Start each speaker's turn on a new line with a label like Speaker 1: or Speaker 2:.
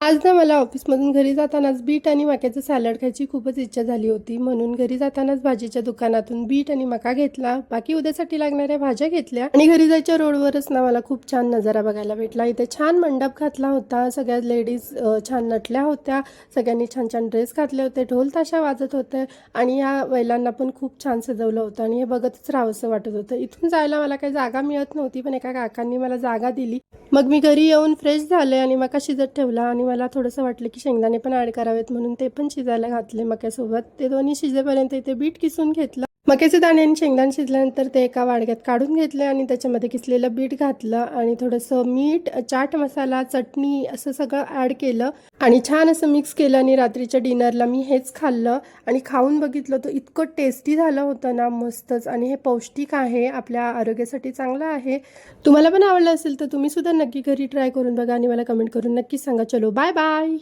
Speaker 1: आज ना मला ऑफिसमधून घरी जातानाच बीट आणि मक्याचं सॅलड खायची खूपच इच्छा झाली होती. म्हणून घरी जातानाच भाजीच्या दुकानातून बीट आणि मका घेतला. बाकी उद्यासाठी लागणाऱ्या भाज्या घेतल्या आणि घरी जायच्या रोडवरच ना मला खूप छान नजारा बघायला भेटला. इथे छान मंडप घातला होता. सगळ्या लेडीज छान नटल्या होत्या. सगळ्यांनी छान छान ड्रेस घातले होते. ढोल ताशा वाजत होते आणि या बैलांना पण खूप छान सजवलं होतं आणि हे बघतच राहावंसं वाटत होतं. इथून जायला मला काही जागा मिळत नव्हती, पण एका काकांनी मला जागा दिली. मग मी घरी येऊन फ्रेश झाले आणि मका शिजत ठेवला आणि मला थोडंसं वाटलं की शेंगदाणे पण ॲड करावेत, म्हणून ते पण शिजायला घातले मक्यासोबत. ते दोन्ही शिजेपर्यंत इथे बीट किसून घेतलं. मक्याचे दाणे आणि शेंगदाणे शिजल्यानंतर ते एका वाडग्यात काढून घेतले आणि त्याच्यामध्ये किसलेलं बीट घातलं आणि थोडंसं मीठ, चाट मसाला, चटणी असं सगळं ॲड केलं आणि छान असं मिक्स केलं आणि रात्रीच्या डिनरला मी हेच खाल्लं आणि खाऊन बघितलं तर इतकं टेस्टी झालं होतं ना, मस्तच. आणि हे पौष्टिक आहे, आपल्या आरोग्यासाठी चांगलं आहे. तुम्हाला पण आवडलं असेल तर तुम्ही सुद्धा नक्की घरी ट्राय करून बघा आणि मला कमेंट करून नक्की सांगा. चलो बाय बाय.